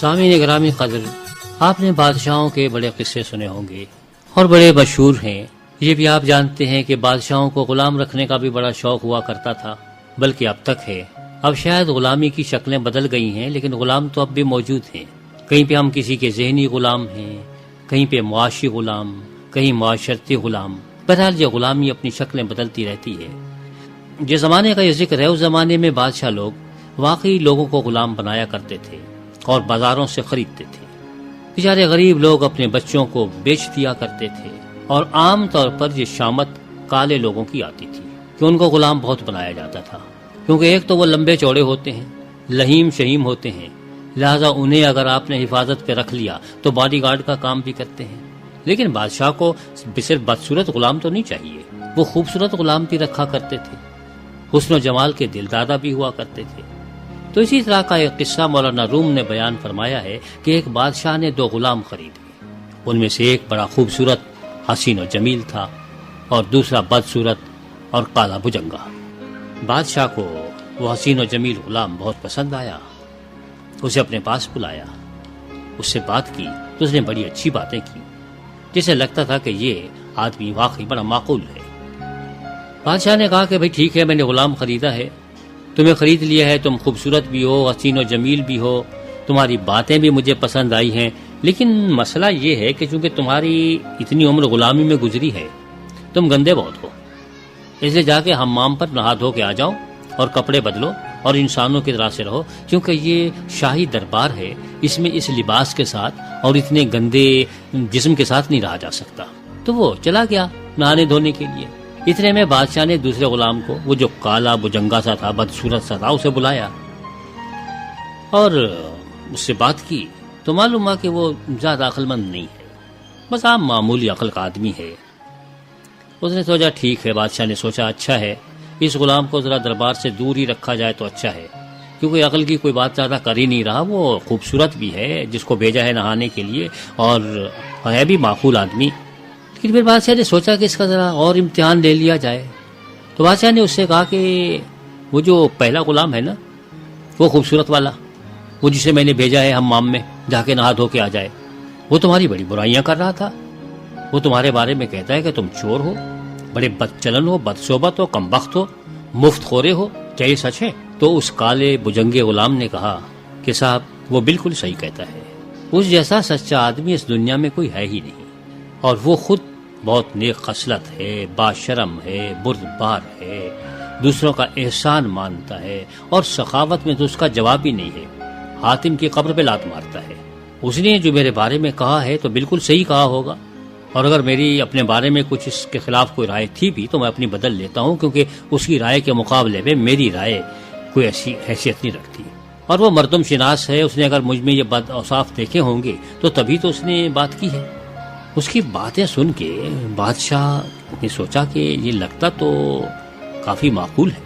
سامعین گرامی قدر، آپ نے بادشاہوں کے بڑے قصے سنے ہوں گے اور بڑے مشہور ہیں۔ یہ بھی آپ جانتے ہیں کہ بادشاہوں کو غلام رکھنے کا بھی بڑا شوق ہوا کرتا تھا، بلکہ اب تک ہے۔ اب شاید غلامی کی شکلیں بدل گئی ہیں، لیکن غلام تو اب بھی موجود ہیں۔ کہیں پہ ہم کسی کے ذہنی غلام ہیں، کہیں پہ معاشی غلام، کہیں معاشرتی غلام۔ بہرحال یہ غلامی اپنی شکلیں بدلتی رہتی ہے۔ جس زمانے کا یہ ذکر ہے، اس زمانے میں بادشاہ لوگ واقعی لوگوں کو غلام بنایا کرتے تھے اور بازاروں سے خریدتے تھے۔ بیچارے غریب لوگ اپنے بچوں کو بیچ دیا کرتے تھے، اور عام طور پر یہ شامت کالے لوگوں کی آتی تھی کہ ان کو غلام بہت بنایا جاتا تھا، کیونکہ ایک تو وہ لمبے چوڑے ہوتے ہیں، لہیم شہیم ہوتے ہیں، لہذا انہیں اگر آپ نے حفاظت پہ رکھ لیا تو باڈی گارڈ کا کام بھی کرتے ہیں۔ لیکن بادشاہ کو صرف بدصورت غلام تو نہیں چاہیے، وہ خوبصورت غلام بھی رکھا کرتے تھے، حسن و جمال کے دلدادہ بھی ہوا کرتے تھے۔ تو اسی طرح کا ایک قصہ مولانا روم نے بیان فرمایا ہے کہ ایک بادشاہ نے 2 غلام خریدے۔ ان میں سے ایک بڑا خوبصورت حسین و جمیل تھا اور دوسرا بدصورت اور کالا بجنگا۔ بادشاہ کو وہ حسین و جمیل غلام بہت پسند آیا، اسے اپنے پاس بلایا، اس سے بات کی تو اس نے بڑی اچھی باتیں کی، جسے لگتا تھا کہ یہ آدمی واقعی بڑا معقول ہے۔ بادشاہ نے کہا کہ بھئی ٹھیک ہے، میں نے غلام خریدا ہے، تمہیں خرید لیا ہے، تم خوبصورت بھی ہو، حسین و جمیل بھی ہو، تمہاری باتیں بھی مجھے پسند آئی ہیں، لیکن مسئلہ یہ ہے کہ چونکہ تمہاری اتنی عمر غلامی میں گزری ہے، تم گندے بہت ہو، اس لیے جا کے حمام پر نہا دھو کے آ جاؤ اور کپڑے بدلو اور انسانوں کی طرح سے رہو، کیونکہ یہ شاہی دربار ہے، اس میں اس لباس کے ساتھ اور اتنے گندے جسم کے ساتھ نہیں رہا جا سکتا۔ تو وہ چلا گیا نہانے دھونے کے لیے۔ اتنے میں بادشاہ نے دوسرے غلام کو، وہ جو کالا بجنگا سا تھا، بدصورت سا تھا، اسے بلایا اور اس سے بات کی تو معلوم ہوا کہ وہ زیادہ عقل مند نہیں ہے، بس عام معمولی عقل کا آدمی ہے۔ اس نے سوچا ٹھیک ہے، بادشاہ نے سوچا اچھا ہے، اس غلام کو ذرا دربار سے دور ہی رکھا جائے تو اچھا ہے، کیونکہ عقل کی کوئی بات زیادہ کر ہی نہیں رہا، وہ خوبصورت بھی ہے جس کو بھیجا ہے نہانے کے لیے، اور ہے بھی معقول آدمی۔ لیکن پھر بادشاہ نے سوچا کہ اس کا ذرا اور امتحان لے لیا جائے، تو بادشاہ نے اس سے کہا کہ وہ جو پہلا غلام ہے نا، وہ خوبصورت والا، وہ جسے میں نے بھیجا ہے حمام میں جا کے نہا دھو کے آ جائے، وہ تمہاری بڑی برائیاں کر رہا تھا، وہ تمہارے بارے میں کہتا ہے کہ تم چور ہو، بڑے بدچلن ہو، بدصحبت ہو، کمبخت ہو، مفت خورے ہو، کیا یہ سچ ہے؟ تو اس کالے بجنگے غلام نے کہا کہ صاحب وہ بالکل صحیح کہتا ہے، اس جیسا سچا آدمی اس دنیا میں کوئی ہے ہی نہیں، اور وہ خود بہت نیک خصلت ہے، باشرم ہے، بردبار ہے، دوسروں کا احسان مانتا ہے، اور سخاوت میں تو اس کا جواب ہی نہیں ہے، حاتم کی قبر پہ لات مارتا ہے۔ اس نے جو میرے بارے میں کہا ہے تو بالکل صحیح کہا ہوگا، اور اگر میری اپنے بارے میں کچھ اس کے خلاف کوئی رائے تھی بھی تو میں اپنی بدل لیتا ہوں، کیونکہ اس کی رائے کے مقابلے میں میری رائے کوئی ایسی حیثیت نہیں رکھتی، اور وہ مردم شناس ہے، اس نے اگر مجھ میں یہ بد اوصاف دیکھے ہوں گے تو تبھی تو اس نے بات کی ہے۔ اس کی باتیں سن کے بادشاہ نے سوچا کہ یہ لگتا تو کافی معقول ہے۔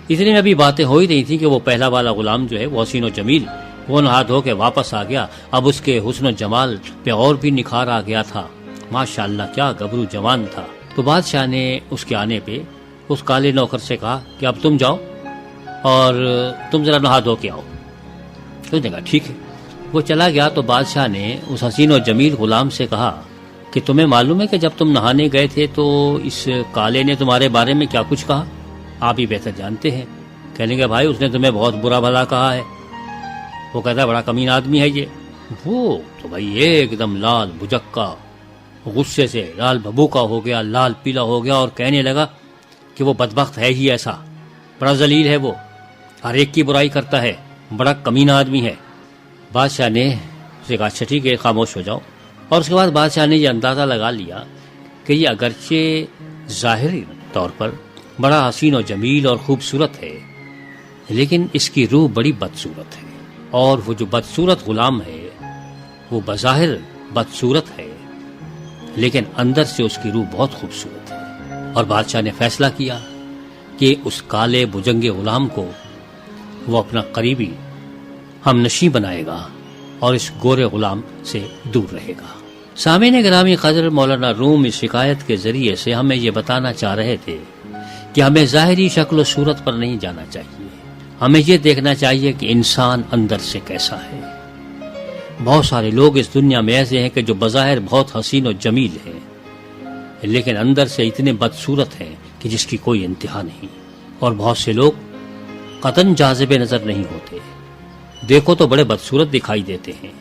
اتنے میں ابھی باتیں ہو ہی رہی تھی کہ وہ پہلا والا غلام جو ہے، وہ حسین و جمیل، وہ نہا دھو کے واپس آ گیا۔ اب اس کے حسن و جمال پہ اور بھی نکھار آ گیا تھا، ماشاءاللہ کیا گبرو جوان تھا۔ تو بادشاہ نے اس کے آنے پہ اس کالے نوکر سے کہا کہ اب تم جاؤ اور تم ذرا نہا دھو کے آؤ۔ تو اس نے کہا ٹھیک ہے، وہ چلا گیا۔ تو بادشاہ نے اس حسین و جمیل غلام سے کہا کہ تمہیں معلوم ہے کہ جب تم نہانے گئے تھے تو اس کالے نے تمہارے بارے میں کیا کچھ کہا؟ آپ ہی بہتر جانتے ہیں۔ کہنے گے بھائی اس نے تمہیں بہت برا بھلا کہا ہے، وہ کہتا ہے بڑا کمین آدمی ہے یہ۔ وہ تو بھائی ایک دم لال بجکا، غصے سے لال بھبوکا ہو گیا، لال پیلا ہو گیا، اور کہنے لگا کہ وہ بدبخت ہے ہی ایسا، بڑا ذلیل ہے، وہ ہر ایک کی برائی کرتا ہے، بڑا کمین آدمی ہے۔ بادشاہ نے اسے کہا اچھا ٹھیک ہے، خاموش ہو جاؤ۔ اور اس کے بعد بادشاہ نے یہ اندازہ لگا لیا کہ یہ اگرچہ ظاہری طور پر بڑا حسین و جمیل اور خوبصورت ہے، لیکن اس کی روح بڑی بدصورت ہے، اور وہ جو بدصورت غلام ہے وہ بظاہر بدصورت ہے، لیکن اندر سے اس کی روح بہت خوبصورت ہے۔ اور بادشاہ نے فیصلہ کیا کہ اس کالے بجنگے غلام کو وہ اپنا قریبی ہم نشیں بنائے گا اور اس گورے غلام سے دور رہے گا۔ سامعین گرامی قدر، مولانا روم اس شکایت کے ذریعے سے ہمیں یہ بتانا چاہ رہے تھے کہ ہمیں ظاہری شکل و صورت پر نہیں جانا چاہیے، ہمیں یہ دیکھنا چاہیے کہ انسان اندر سے کیسا ہے۔ بہت سارے لوگ اس دنیا میں ایسے ہیں کہ جو بظاہر بہت حسین و جمیل ہیں لیکن اندر سے اتنے بدصورت ہیں کہ جس کی کوئی انتہا نہیں. اور بہت سے لوگ قطعاً جاذب نظر نہیں ہوتے، دیکھو تو بڑے بدصورت دکھائی دیتے ہیں،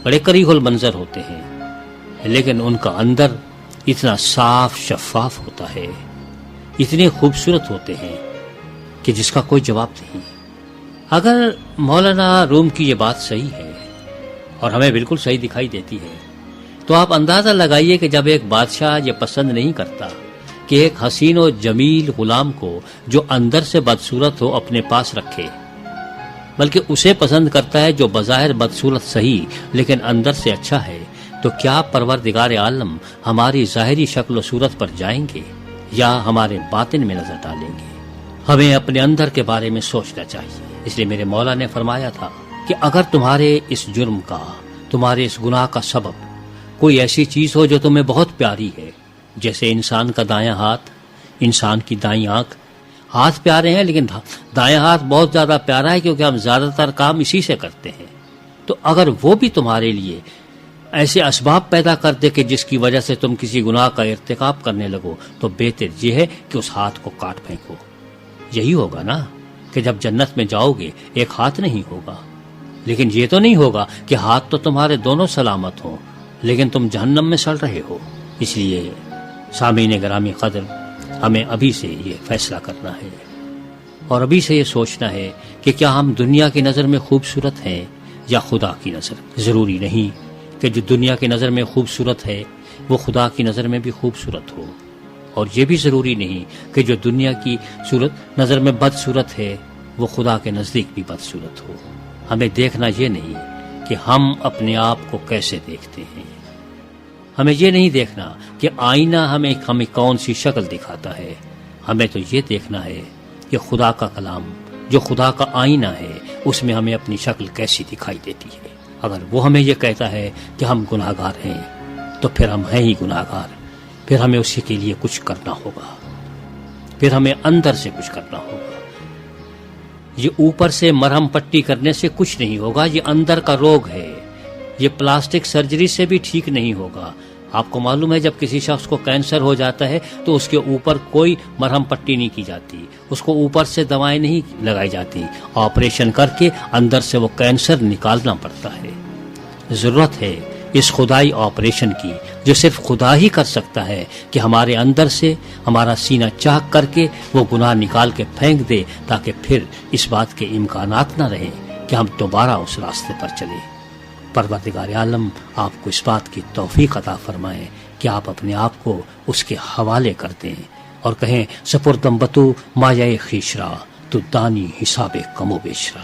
بڑے قریح المنظر ہوتے ہیں، لیکن ان کا اندر اتنا صاف شفاف ہوتا ہے، اتنے خوبصورت ہوتے ہیں کہ جس کا کوئی جواب نہیں. اگر مولانا روم کی یہ بات صحیح ہے اور ہمیں بالکل صحیح دکھائی دیتی ہے تو آپ اندازہ لگائیے کہ جب ایک بادشاہ یہ پسند نہیں کرتا کہ ایک حسین و جمیل غلام کو جو اندر سے بدصورت ہو اپنے پاس رکھے، بلکہ اسے پسند کرتا ہے جو بظاہر بدصورت صحیح لیکن اندر سے اچھا ہے، تو کیا پروردگار عالم ہماری ظاہری شکل و صورت پر جائیں گے یا ہمارے باطن میں نظر ڈالیں گے؟ ہمیں اپنے اندر کے بارے میں سوچنا چاہیے. اس لیے میرے مولا نے فرمایا تھا کہ اگر تمہارے اس جرم کا، تمہارے اس گناہ کا سبب کوئی ایسی چیز ہو جو تمہیں بہت پیاری ہے، جیسے انسان کا دایاں ہاتھ، انسان کی دائیں آنکھ، ہاتھ پیارے ہیں لیکن دایاں ہاتھ بہت زیادہ پیارا ہے کیونکہ ہم زیادہ تر کام اسی سے کرتے ہیں، تو اگر وہ بھی تمہارے لیے ایسے اسباب پیدا کر دے کہ جس کی وجہ سے تم کسی گناہ کا ارتکاب کرنے لگو، تو بہتر یہ ہے کہ اس ہاتھ کو کاٹ پھینکو. یہی ہوگا نا کہ جب جنت میں جاؤ گے ایک ہاتھ نہیں ہوگا، لیکن یہ تو نہیں ہوگا کہ ہاتھ تو تمہارے دونوں سلامت ہوں لیکن تم جہنم میں سڑ رہے ہو. اس لیے سامعین گرامی قدر، ہمیں ابھی سے یہ فیصلہ کرنا ہے اور ابھی سے یہ سوچنا ہے کہ کیا ہم دنیا کی نظر میں خوبصورت ہیں یا خدا کی نظر. ضروری نہیں کہ جو دنیا کی نظر میں خوبصورت ہے وہ خدا کی نظر میں بھی خوبصورت ہو، اور یہ بھی ضروری نہیں کہ جو دنیا کی صورت نظر میں بدصورت ہے وہ خدا کے نزدیک بھی بدصورت ہو. ہمیں دیکھنا یہ نہیں کہ ہم اپنے آپ کو کیسے دیکھتے ہیں، ہمیں یہ نہیں دیکھنا کہ آئینہ ہمیں کون سی شکل دکھاتا ہے، ہمیں تو یہ دیکھنا ہے کہ خدا کا کلام جو خدا کا آئینہ ہے اس میں ہمیں اپنی شکل کیسی دکھائی دیتی ہے. اگر وہ ہمیں یہ کہتا ہے کہ ہم گناہگار ہیں تو پھر ہم ہیں ہی گناہگار، پھر ہمیں اسی کے لیے کچھ کرنا ہوگا، پھر ہمیں اندر سے کچھ کرنا ہوگا. یہ اوپر سے مرہم پٹی کرنے سے کچھ نہیں ہوگا، یہ اندر کا روگ ہے، یہ پلاسٹک سرجری سے بھی ٹھیک نہیں ہوگا. آپ کو معلوم ہے جب کسی شخص کو کینسر ہو جاتا ہے تو اس کے اوپر کوئی مرہم پٹی نہیں کی جاتی، اس کو اوپر سے دوائیں نہیں لگائی جاتی، آپریشن کر کے اندر سے وہ کینسر نکالنا پڑتا ہے. ضرورت ہے اس خدائی آپریشن کی جو صرف خدا ہی کر سکتا ہے کہ ہمارے اندر سے ہمارا سینہ چاک کر کے وہ گناہ نکال کے پھینک دے، تاکہ پھر اس بات کے امکانات نہ رہیں کہ ہم دوبارہ اس راستے پر چلیں. پروردگار عالم آپ کو اس بات کی توفیق عطا فرمائے کہ آپ اپنے آپ کو اس کے حوالے کر دیں اور کہیں سپردم بتو مایہ خیشرا تو دانی حساب کم و بیشرا.